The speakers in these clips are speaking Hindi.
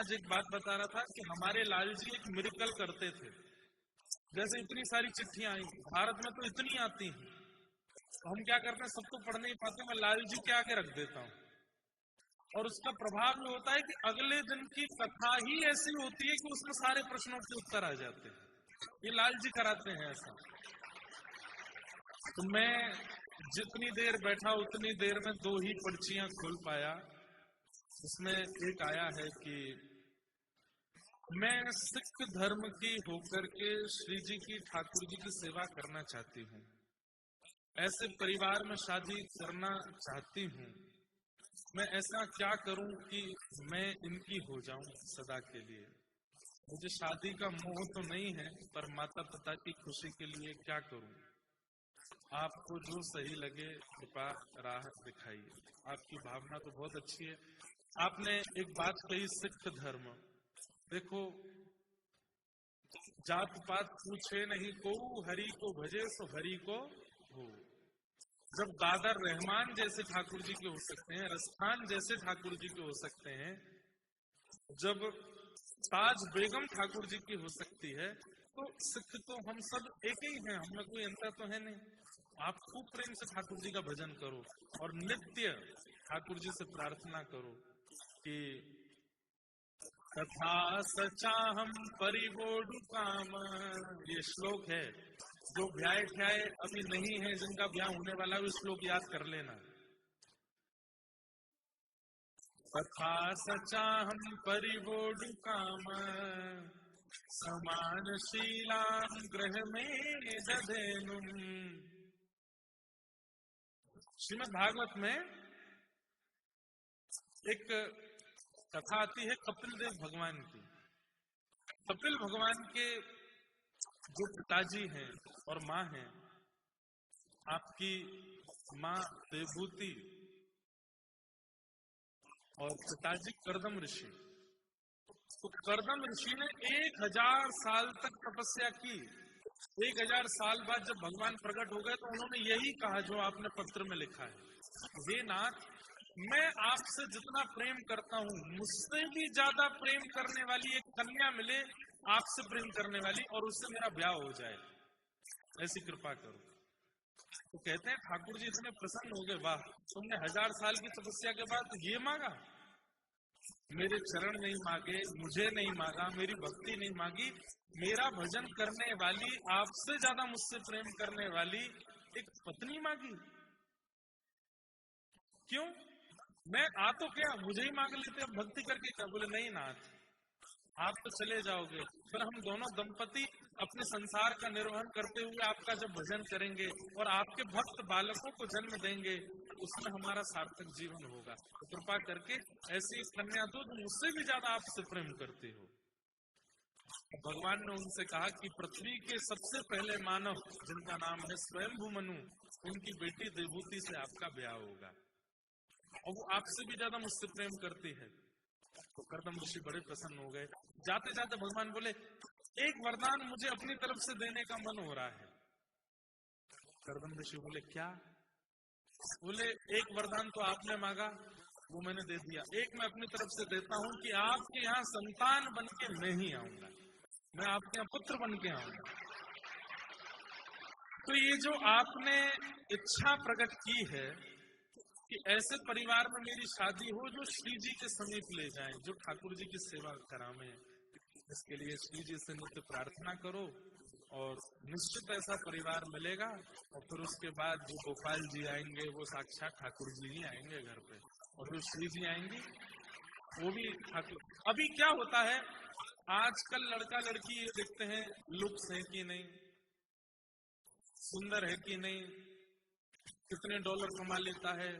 महाराज एक बात बता रहा था कि हमारे लाल जी एक मिरेकल करते थे। जैसे इतनी सारी चिट्ठियां आई, भारत में तो इतनी आती हैं, तो हम क्या करते हैं, सब तो पढ़ नहीं पाते, मैं लाल जी के आगे रख देता हूँ, और उसका प्रभाव ये होता है कि अगले दिन की कथा ही ऐसी होती है कि उसमें सारे प्रश्नों के उत्तर आ जाते हैं। ये लाल जी कराते हैं ऐसा। तो मैं जितनी देर बैठा उतनी देर में 2 ही पर्चियां खोल पाया। उसमें एक आया है कि मैं सिख धर्म की होकर के श्री जी की, ठाकुर जी की सेवा करना चाहती हूँ। ऐसे परिवार में शादी करना चाहती हूँ। मैं ऐसा क्या करूं कि मैं इनकी हो जाऊं सदा के लिए। मुझे शादी का मोह तो नहीं है, पर माता पिता की खुशी के लिए क्या करूं। आपको जो सही लगे कृपा राह दिखाइए। आपकी भावना तो बहुत अच्छी है। आपने एक बात कही, सिख धर्म। देखो, जात पात पूछे नहीं को, हरि को भजे सो हरि को हो। जब दादर रहमान जैसे ठाकुर जी के हो सकते हैं, रसखान जैसे ठाकुर जी के हो सकते हैं, जब ताज बेगम ठाकुर जी की हो सकती है, तो सिख तो हम सब एक ही हैं, हमें कोई अंतर तो है नहीं। आप खूब प्रेम से ठाकुर जी का भजन करो और नित्य ठाकुर जी से प्रार्थना करो कि तथा सचा हम परिवोडु काम। ये श्लोक है, जो ब्याह ठ्याए अभी नहीं है, जिनका ब्याह होने वाला है, श्लोक याद कर लेना। तथा सचा हम परिवोडु काम, समान शीलाम ग्रह में दधेनुम। श्रीमद् भागवत में एक कथा आती है कपिल देव भगवान की। कपिल भगवान के जो पिताजी हैं और माँ हैं, आपकी माँ देवभूति और पिताजी कर्दम ऋषि। तो कर्दम ऋषि ने 1000 साल तक तपस्या की। 1000 साल बाद जब भगवान प्रकट हो गए तो उन्होंने यही कहा जो आपने पत्र में लिखा है, हे नाथ, मैं आपसे जितना प्रेम करता हूँ, मुझसे भी ज्यादा प्रेम करने वाली एक कन्या मिले, आपसे प्रेम करने वाली, और उससे मेरा ब्याह हो जाए, ऐसी कृपा करो। तो कहते हैं ठाकुर जी इतने प्रसन्न हो गए, वाह, तुमने 1000 साल की तपस्या के बाद ये मांगा, मेरे चरण नहीं मांगे, मुझे नहीं मांगा, मेरी भक्ति नहीं मांगी, मेरा भजन करने वाली, आपसे ज्यादा मुझसे प्रेम करने वाली एक पत्नी मांगी। क्यों? मैं आ तो क्या, मुझे ही मांग लेते, अब भक्ति करके क्या? बोले नहीं नाथ, आप तो चले जाओगे, फिर हम दोनों दंपति अपने संसार का निर्वहन करते हुए आपका जब भजन करेंगे और आपके भक्त बालकों को जन्म देंगे, उसमें हमारा सार्थक जीवन होगा। तो कृपा करके ऐसी कन्या दो जो मुझसे भी ज्यादा आपसे प्रेम करती हो। भगवान ने उनसे कहा कि पृथ्वी के सबसे पहले मानव, जिनका नाम है स्वयंभू मनु, उनकी बेटी देवभूति से आपका ब्याह होगा, और वो आपसे भी ज्यादा मुझसे प्रेम करती है। तो कर्दम ऋषि बड़े प्रसन्न हो गए। जाते जाते भगवान बोले, एक वरदान मुझे अपनी तरफ से देने का मन हो रहा है। कर्दम ऋषि बोले क्या? बोले एक वरदान तो आपने मांगा, वो मैंने दे दिया, एक मैं अपनी तरफ से देता हूं कि आपके यहाँ संतान बन के मैं ही आऊंगा, मैं आपके यहाँ पुत्र बन के आऊंगा। तो ये जो आपने इच्छा प्रकट की है कि ऐसे परिवार में मेरी शादी हो जो श्री जी के समीप ले जाए, जो ठाकुर जी की सेवा करावे, इसके लिए श्री जी से नित्य प्रार्थना करो, और निश्चित ऐसा परिवार मिलेगा। और फिर उसके बाद जो गोपाल जी आएंगे, वो साक्षात ठाकुर जी ही आएंगे घर पे, और जो श्री जी आएंगी वो भी ठाकुर। अभी क्या होता है, आजकल लड़का लड़की ये देखते हैं लुक्स है कि नहीं, सुंदर है कि नहीं, कितने डॉलर कमा लेता है,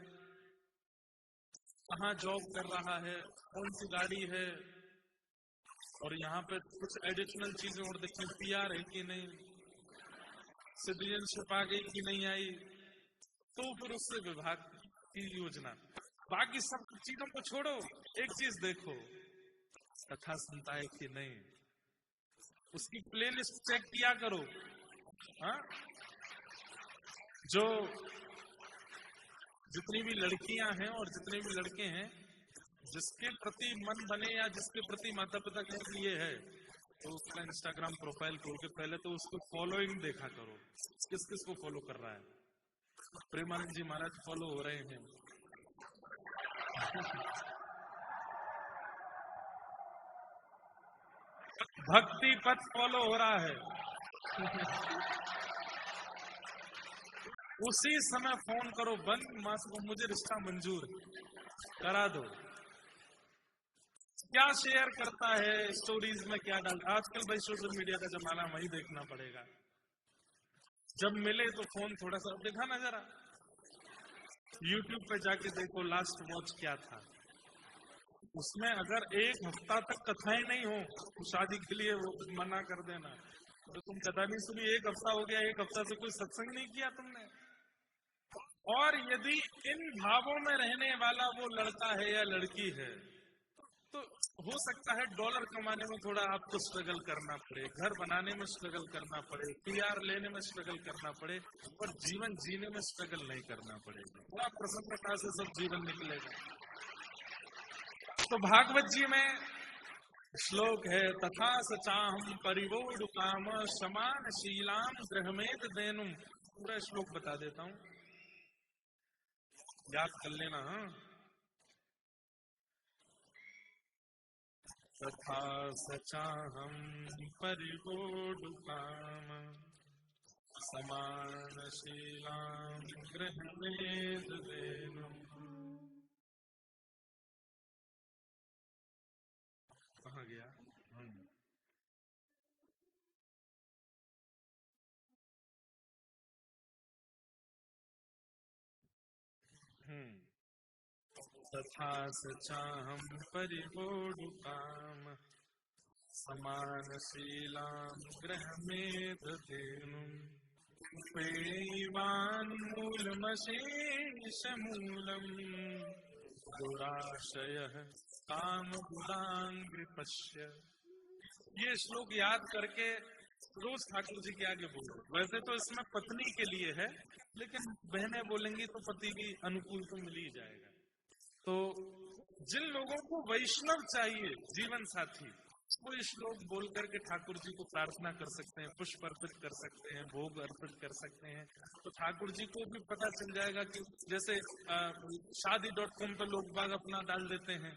कहाँ जॉब कर रहा है, कौन सी गाड़ी है, और यहाँ पे कुछ एडिशनल चीजें और देखें, पीआर है कि नहीं, सिटीजनशिप आ गई कि नहीं आई, तो फिर उससे विभाग की योजना। बाकी सब चीजों को छोड़ो, एक चीज देखो, कथा सुनता है कि नहीं, उसकी प्लेलिस्ट चेक किया करो। हाँ, जो जितनी भी लड़कियां हैं और जितने भी लड़के हैं, जिसके प्रति मन बने या जिसके प्रति माता पिता कहें कि ये है, तो उसका इंस्टाग्राम प्रोफाइल खोल के पहले तो उसको फॉलोइंग देखा करो, किस किस को फॉलो कर रहा है। प्रेमानंद जी महाराज फॉलो हो रहे हैं। भक्ति पथ फॉलो हो रहा है। उसी समय फोन करो, बंद मास को, मुझे रिश्ता मंजूर करा दो। क्या शेयर करता है, स्टोरीज में क्या डालता। आजकल भाई सोशल मीडिया का जमाना, वही देखना पड़ेगा। जब मिले तो फोन थोड़ा सा देखा ना, जरा यूट्यूब पे जाके देखो लास्ट वॉच क्या था। उसमें अगर एक हफ्ता तक कथाएं नहीं हो तो शादी के लिए वो मना कर देना। तो तुम कथा नहीं सुनी, एक हफ्ता हो गया, एक हफ्ता से कोई सत्संग नहीं किया तुमने। और यदि इन भावों में रहने वाला वो लड़का है या लड़की है, तो हो सकता है डॉलर कमाने में थोड़ा आपको स्ट्रगल करना पड़े, घर बनाने में स्ट्रगल करना पड़े, पीआर लेने में स्ट्रगल करना पड़े, और जीवन जीने में स्ट्रगल नहीं करना पड़ेगा। थोड़ा प्रसन्नता से सब जीवन निकलेगा। तो भागवत जी में श्लोक है, तथा सचाहम परिवोड काम समान शीलाम गृहमेत देनुम। पूरा श्लोक बता देता हूं, याद कर लेना। हाँ, तथा सचाहम परिवोड काम समान शीलाम गृहमेत देनुम। कहाँ गया? तथा सचाहम परिवोड काम समानशीलां गृहमेध धेनुम् पेयवान्मूलमशेषमूलम् दुराशयः कामगुणाङ्घ्रिपश्य। ये श्लोक याद करके रोज ठाकुर जी के आगे बोलो। वैसे तो इसमें पत्नी के लिए है, लेकिन बहनें बोलेंगी तो पति की अनुकूल तो मिल ही जाएगा। तो जिन लोगों को वैष्णव चाहिए जीवन साथी, वो इस श्लोक बोल करके ठाकुर जी को प्रार्थना कर सकते हैं, पुष्प अर्पित कर सकते हैं, भोग अर्पित कर सकते हैं। तो ठाकुर जी को भी पता चल जाएगा कि जैसे शादी.com पे लोग बाग अपना डाल देते हैं,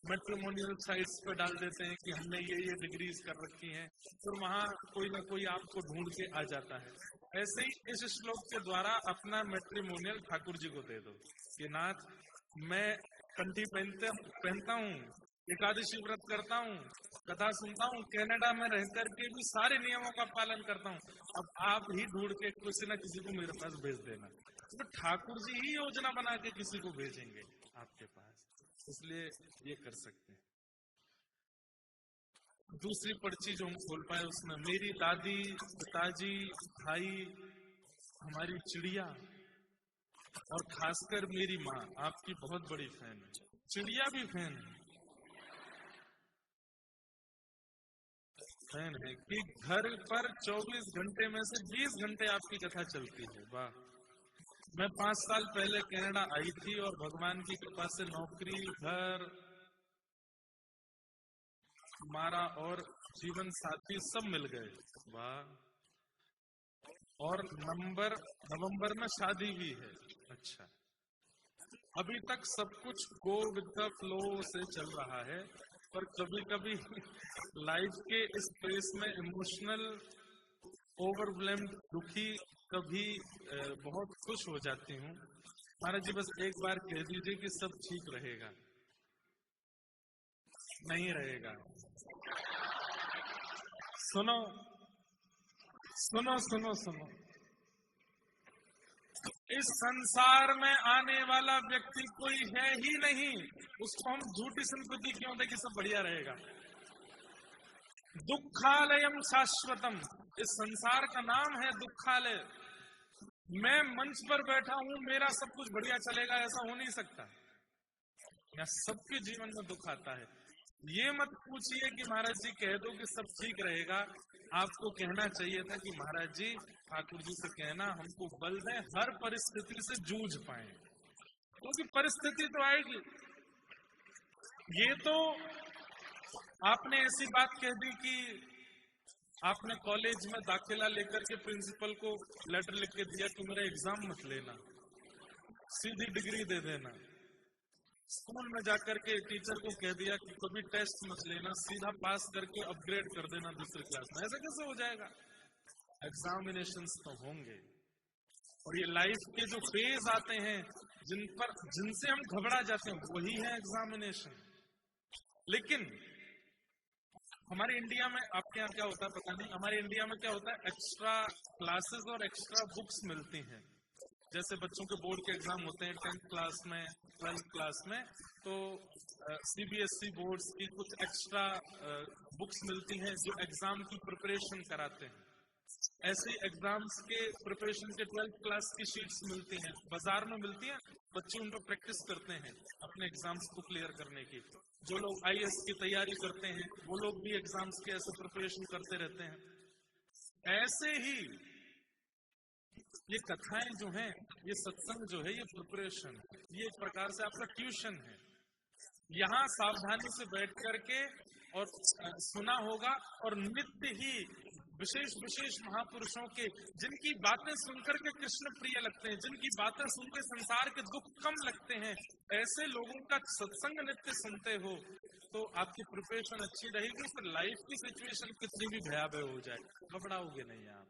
मैट्रिमोनियल साइट्स पे डाल देते हैं कि हमने ये डिग्रीज कर रखी हैं, फिर वहां कोई ना कोई आपको ढूंढ के आ जाता है। ऐसे ही इस श्लोक के द्वारा अपना मैट्रिमोनियल ठाकुर जी को दे दो कि नाथ, मैं कंठी पहनता हूँ, एकादशी व्रत करता हूँ, कथा सुनता हूँ, कनाडा में रहकर के भी सारे नियमों का पालन करता हूँ, अब आप ही ढूंढ के किसी न किसी को मेरे पास भेज देना। तो ठाकुर जी ही योजना बना के किसी को भेजेंगे आपके पास, इसलिए ये कर सकते हैं। दूसरी पर्ची जो हम खोल पाए उसमें मेरी दादी, पिताजी, भाई, हमारी चिड़िया और खासकर मेरी माँ आपकी बहुत बड़ी फैन है। चिड़िया भी फैन है कि घर पर 24 घंटे में से 20 घंटे आपकी कथा चलती है। वाह। मैं 5 साल पहले कनाडा आई थी और भगवान की कृपा से नौकरी, घर, हमारा और जीवन साथी सब मिल गए। वाह। और नवंबर में शादी भी है। अच्छा, अभी तक सब कुछ गो विद द फ्लो से चल रहा है, पर कभी कभी लाइफ के इस फेस में इमोशनल, ओवरवेल्म्ड, दुखी, कभी बहुत खुश हो जाती हूँ। महाराज जी बस एक बार कह दीजिए कि सब ठीक रहेगा। नहीं रहेगा। सुनो सुनो सुनो सुनो, इस संसार में आने वाला व्यक्ति कोई है ही नहीं, उसको हम झूठी संस्कृति क्यों दें कि सब बढ़िया रहेगा। दुखालयम शाश्वतम, इस संसार का नाम है दुखालय। मैं मंच पर बैठा हूं, मेरा सब कुछ बढ़िया चलेगा, ऐसा हो नहीं सकता। या सबके जीवन में दुख आता है। ये मत पूछिए कि महाराज जी कह दो कि सब ठीक रहेगा। आपको कहना चाहिए था कि महाराज जी ठाकुर जी से कहना हमको बल दें, हर परिस्थिति से जूझ पाए, क्योंकि परिस्थिति तो आएगी। ये तो आपने ऐसी बात कह दी कि आपने कॉलेज में दाखिला लेकर के प्रिंसिपल को लेटर लिख के दिया कि मेरा एग्जाम मत लेना, सीधी डिग्री दे देना। स्कूल में जाकर के टीचर को कह दिया कि कभी टेस्ट मत लेना, सीधा पास करके अपग्रेड कर देना दूसरी क्लास में। ऐसा कैसे हो जाएगा? एग्जामिनेशंस तो होंगे, और ये लाइफ के जो फेज आते हैं जिनसे हम घबरा जाते हैं, वही है एग्जामिनेशन। लेकिन हमारे इंडिया में, आपके यहाँ क्या होता है पता नहीं, हमारे इंडिया में क्या होता है, एक्स्ट्रा क्लासेस और एक्स्ट्रा बुक्स मिलती हैं। जैसे बच्चों के बोर्ड के एग्जाम होते हैं 10th क्लास में, 12th क्लास में, तो सीबीएसई बोर्ड्स की कुछ एक्स्ट्रा बुक्स मिलती हैं जो एग्जाम की प्रिपरेशन कराते हैं। ऐसे एग्जाम्स के प्रिपरेशन के 12th क्लास की शीट्स मिलती हैं, बाजार में मिलती हैं, बच्चे उन पर प्रैक्टिस करते हैं अपने एग्जाम्स को क्लियर करने की। जो लोग आईएएस की तैयारी करते हैं वो लोग भी एग्जाम्स के ऐसे प्रिपरेशन करते रहते हैं। ऐसे ही ये कथाएं जो हैं, ये सत्संग जो है, ये प्रिपरेशन, ये एक प्रकार से आपका ट्यूशन है। यहाँ सावधानी से बैठ करके और सुना होगा, और नित्य ही विशेष विशेष महापुरुषों के, जिनकी बातें सुनकर के कृष्ण प्रिय लगते हैं, जिनकी बातें सुनकर संसार के दुख कम लगते हैं, ऐसे लोगों का सत्संग नित्य सुनते हो तो आपकी प्रिपरेशन अच्छी रहेगी। फिर लाइफ की सिचुएशन कितनी भी भयावह हो जाए, घबराओगे नहीं आप।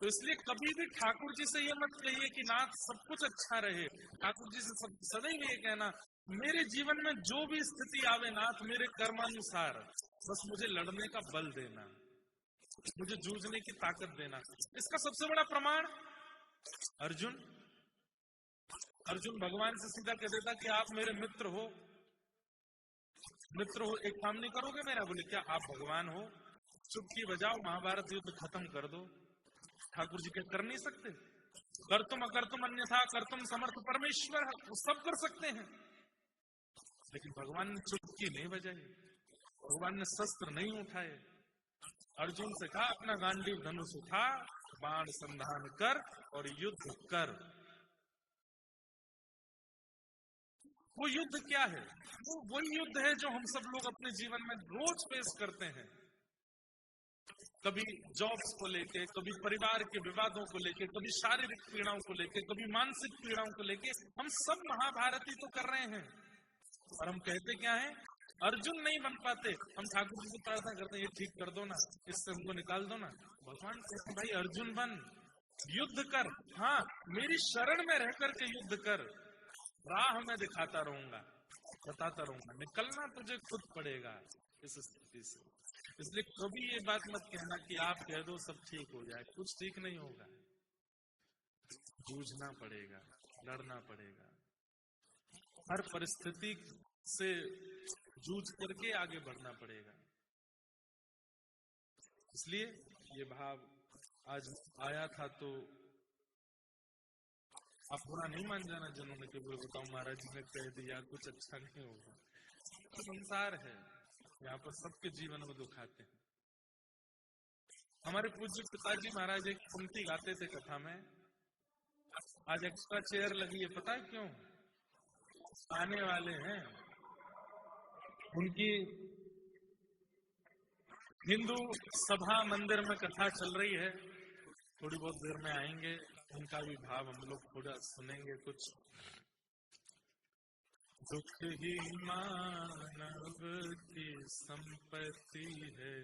तो इसलिए कभी भी ठाकुर जी से ये मत कहिए कि नाथ सब कुछ अच्छा रहे। ठाकुर जी से सदैव ये कहना, मेरे जीवन में जो भी स्थिति आवे नाथ, मेरे कर्मानुसार बस मुझे लड़ने का बल देना, मुझे जूझने की ताकत देना। इसका सबसे बड़ा प्रमाण अर्जुन भगवान से सीधा कह देता कि आप मेरे मित्र हो, एक काम नहीं करोगे मेरा? बोले क्या आप भगवान हो? चुटकी बजाओ, महाभारत युद्ध खत्म कर दो। ठाकुर जी क्या कर नहीं सकते? कर तुम अकर तुम अन्यथा कर तुम समर्थ परमेश्वर, वो सब कर सकते हैं। लेकिन भगवान ने चुटकी नहीं बजाई, भगवान ने शस्त्र नहीं उठाए। अर्जुन से कहा अपना गांडीव धनुष उठा, बाण संधान कर और युद्ध कर। वो युद्ध क्या है? वो वही युद्ध है जो हम सब लोग अपने जीवन में रोज फेस करते हैं। कभी जॉब्स को लेके, कभी परिवार के विवादों को लेके, कभी शारीरिक पीड़ाओं को लेके, कभी मानसिक पीड़ाओं को लेके, हम सब महाभारती तो कर रहे हैं। और हम कहते क्या है? अर्जुन नहीं बन पाते, हम ठाकुर जी से प्रार्थना करते हैं ये ठीक कर दो ना, इससे हमको निकाल दो ना। भगवान कहते हैं भाई अर्जुन बन, युद्ध कर, हाँ मेरी शरण में रह करके युद्ध कर, राह में दिखाता रहूंगा, बताता रहूंगा, निकलना तुझे खुद पड़ेगा इस स्थिति से। इसलिए कभी ये बात मत कहना कि आप कह दो सब ठीक हो जाए, कुछ ठीक नहीं होगा। जूझना पड़ेगा, लड़ना पड़ेगा, हर परिस्थिति से जूझ करके आगे बढ़ना पड़ेगा। इसलिए ये भाव आज आया था, तो आप बुरा नहीं मान जाना जिन्होंने कि बताओ महाराज जी ने कह दिया कुछ अच्छा नहीं होगा। तो संसार है, यहाँ पर सबके जीवन में दुख आते हैं। हमारे पूज्य पिताजी महाराज एक पंक्ति गाते थे कथा में, आज एक्स्ट्रा चेयर लगी है, पता है क्यों? आने वाले हैं, उनकी हिंदू सभा मंदिर में कथा चल रही है, थोड़ी बहुत देर में आएंगे, उनका भी भाव हम लोग थोड़ा सुनेंगे कुछ। दुख ही मानव की संपत्ति है,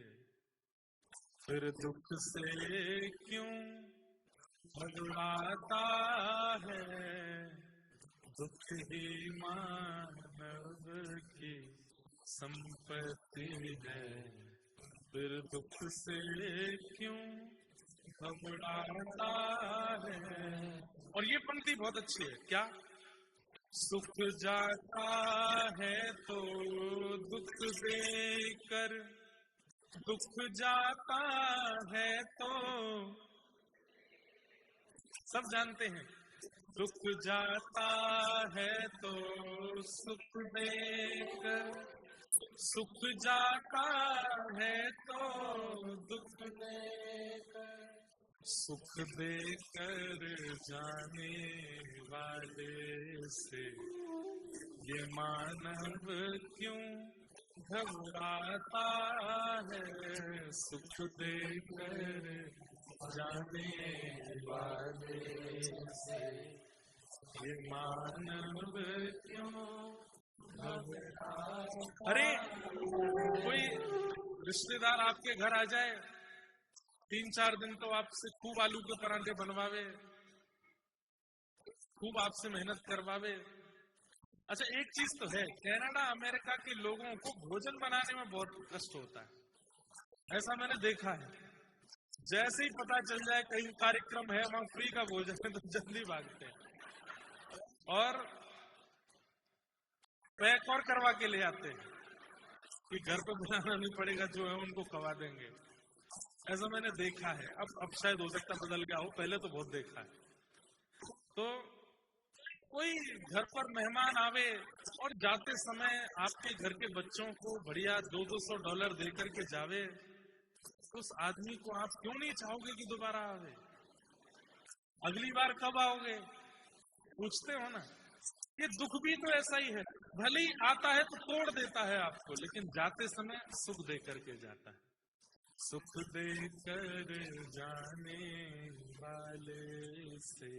फिर दुख से क्यों घबराता है। दुख ही मानव की संपत्ति है, फिर दुख से क्यों घबराता है। और ये पंक्ति बहुत अच्छी है, क्या? सुख जाता है तो दुख देकर, दुख जाता है तो, सब जानते हैं, दुख जाता है तो सुख देकर, सुख जाता है तो दुख देकर, सुख देकर जाने वाले से ये मानव क्यों घबराता है। सुख देकर जाने वाले से ये मानव क्यों घबराता। अरे कोई रिश्तेदार आपके घर आ जाए, 3-4 दिन तो आपसे खूब आलू के पराठे बनवावे, खूब आपसे मेहनत करवावे। अच्छा, एक चीज तो है, कनाडा अमेरिका के लोगों को भोजन बनाने में बहुत कष्ट होता है, ऐसा मैंने देखा है। जैसे ही पता चल जाए कहीं कार्यक्रम है, वहां फ्री का भोजन है, तो जल्दी भागते हैं और पैक और करवा के ले आते हैं कि घर पे बनाना नहीं पड़ेगा, जो है उनको खवा देंगे। ऐसा मैंने देखा है। अब शायद हो सकता बदल गया हो, पहले तो बहुत देखा है। तो कोई घर पर मेहमान आवे और जाते समय आपके घर के बच्चों को बढ़िया $200 दे करके जावे, तो उस आदमी को आप क्यों नहीं चाहोगे कि दोबारा आवे? अगली बार कब आओगे पूछते हो ना। ये दुख भी तो ऐसा ही है, भले ही आता है तो तोड़ देता है आपको, लेकिन जाते समय सुख दे करके जाता है। सुख देकर जाने वाले से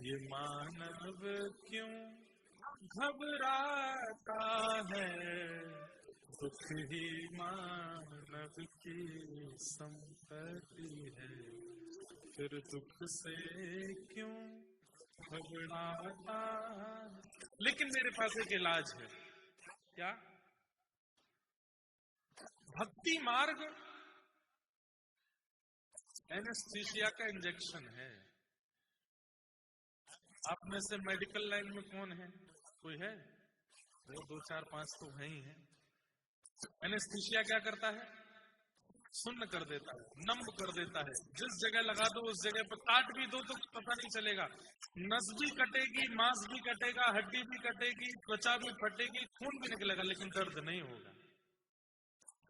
ये मानव क्यों घबराता है। दुख ही मानव की संपत्ति है, फिर दुख से क्यों घबराता। लेकिन मेरे पास एक इलाज है। क्या? भक्ति मार्ग एनेस्थीसिया का इंजेक्शन है। आप में से मेडिकल लाइन में कौन है? कोई है? वो 2, 4, 5 तो है ही है। एनेस्थीसिया क्या करता है? सुन्न कर देता है, नम कर देता है। जिस जगह लगा दो उस जगह पर काट भी दो तो पता नहीं चलेगा। नस भी कटेगी, मांस भी कटेगा, हड्डी भी कटेगी, त्वचा भी फटेगी, खून भी निकलेगा, लेकिन दर्द नहीं होगा।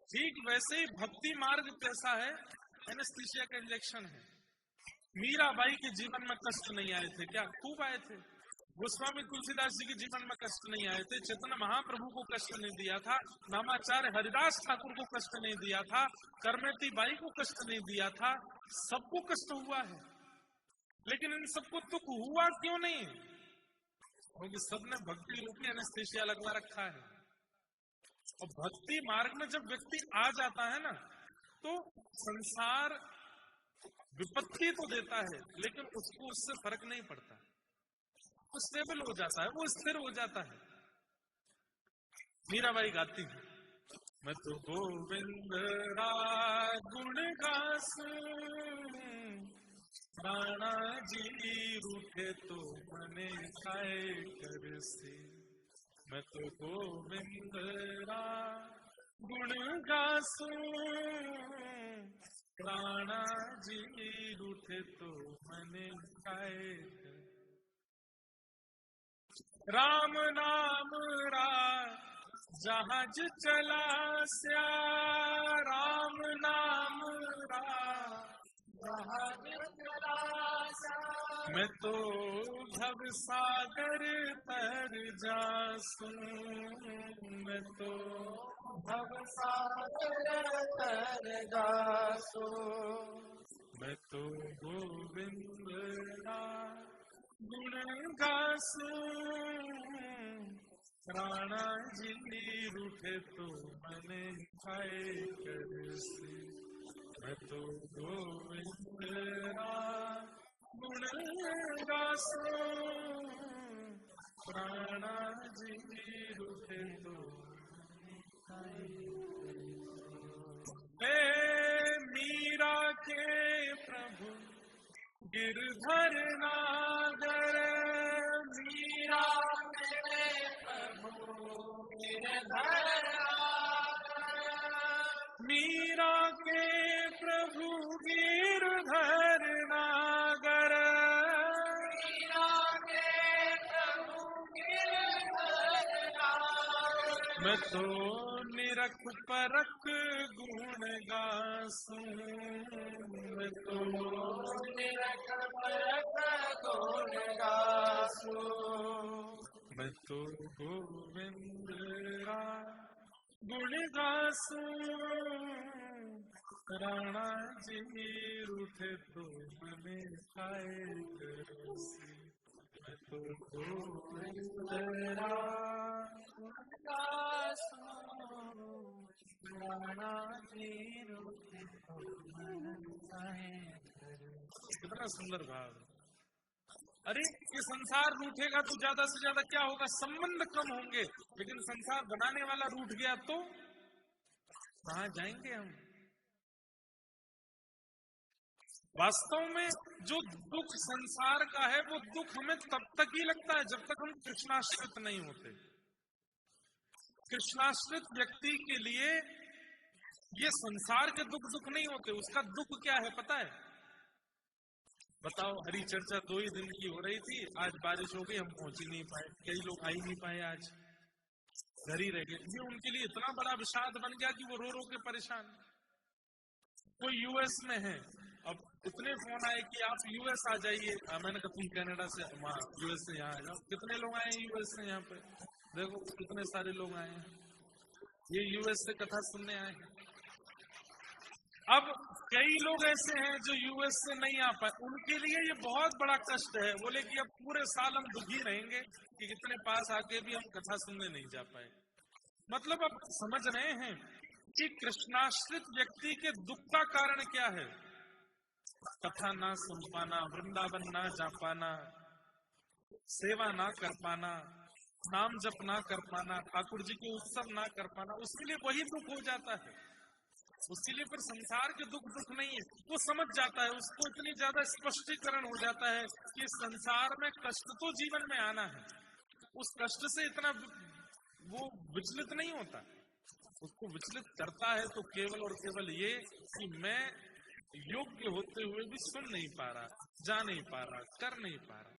ठीक वैसे ही भक्ति मार्ग कैसा है? एनेस्थीसिया का इंजेक्शन है। मीराबाई के जीवन में कष्ट नहीं आए थे क्या? खूब आए थे। गोस्वामी तुलसीदास जी के जीवन में कष्ट नहीं आए थे। चैतन्य महाप्रभु को कष्ट नहीं दिया था। नामाचार्य हरिदास ठाकुर को कष्ट नहीं दिया था। करमेती बाई को कष्ट नहीं दिया था। सबको कष्ट हुआ है, लेकिन इन सबको दुख हुआ क्यों नहीं? क्योंकि सबने भक्ति रूपी एनेस्थीसिया लगवा रखा है। और भक्ति मार्ग में जब व्यक्ति आ जाता है ना, तो संसार विपत्ति तो देता है, लेकिन उसको उससे फर्क नहीं पड़ता। वो स्टेबल हो जाता है, वो स्थिर हो जाता है। मीराबाई गाती है, मैं तो गोविंद गुण गासूं, राणा जी रूठे तो मने खाए करसी। मैं तो गोविंद गुण गासूं, राणा जी रूठे तो मने खाए। राम नाम रा जहाज चला स्या, राम नाम रा जहाज चला स्या। मैं तो भव सागर तर जासूं, मैं तो भव सागर तर जासूं। मैं तो गोविंद गुण गासूं, राणा जी रूठे तो मने खाए करसी। मैं तो गोविंद गुण गासूं, राणा जी रूठे तो खाए करसी। मीरा के प्रभु गिरधर नागर, मीरा के प्रभु गिरधर नागर। मीरा के प्रभु गिरधर नागर, मीरा के प्रभु गिरधर नागर। मैं तो निरख निरख परख गुण गासूं, मैं तो निरख परख गुण गासूं, मैं तो गोविंद राम गुण गासूं, राणा जी रूठे तो मने खाए तरसी, मैं तो गोविंद राम गुण गासूं, राणा जी रूठे तो मन खाए तरसी। कितना सुंदर भाव है। अरे ये संसार रूठेगा तो ज्यादा से ज्यादा क्या होगा, संबंध कम होंगे, लेकिन संसार बनाने वाला रूठ गया तो कहां जाएंगे हम। वास्तव में जो दुख संसार का है वो दुख हमें तब तक ही लगता है जब तक हम कृष्णाश्रित नहीं होते। कृष्णाश्रित व्यक्ति के लिए ये संसार के दुख दुख नहीं होते। उसका दुख क्या है पता है? बताओ, हरी चर्चा 2 ही दिन की हो रही थी, आज बारिश हो गई, हम पहुंच ही नहीं पाए, कई लोग आ ही नहीं पाए, आज घर ही रह गए। ये उनके लिए इतना बड़ा विषाद बन गया कि वो रो रो के परेशान। कोई यूएस में है, अब इतने फोन आए कि आप यूएस आ जाइए। मैंने कहा तुम कनाडा से वहां यूएस से यहाँ आ जाओ। कितने लोग आए हैं यूएस से यहाँ पे? देखो कितने सारे लोग आए हैं, ये यूएस से कथा सुनने आए हैं। अब कई लोग ऐसे हैं जो यूएस से नहीं आ पाए, उनके लिए ये बहुत बड़ा कष्ट है। बोले कि अब पूरे साल हम दुखी रहेंगे कि कितने पास आके भी हम कथा सुनने नहीं जा पाए। मतलब अब समझ रहे हैं कि कृष्णाश्रित व्यक्ति के दुख का कारण क्या है? कथा ना सुन पाना, वृंदावन ना जा पाना, सेवा ना कर पाना, नाम जप ना कर पाना, ठाकुर जी के उत्सव ना कर पाना, उसके लिए वही दुख हो जाता है। उसके लिए फिर संसार के दुख दुख नहीं है, वो समझ जाता है, उसको इतनी ज्यादा स्पष्टीकरण हो जाता है कि संसार में कष्ट तो जीवन में आना है। उस कष्ट से इतना वो विचलित नहीं होता। उसको विचलित करता है तो केवल और केवल ये कि मैं योग्य होते हुए भी सुन नहीं पा रहा, जा नहीं पा रहा, कर नहीं पा रहा।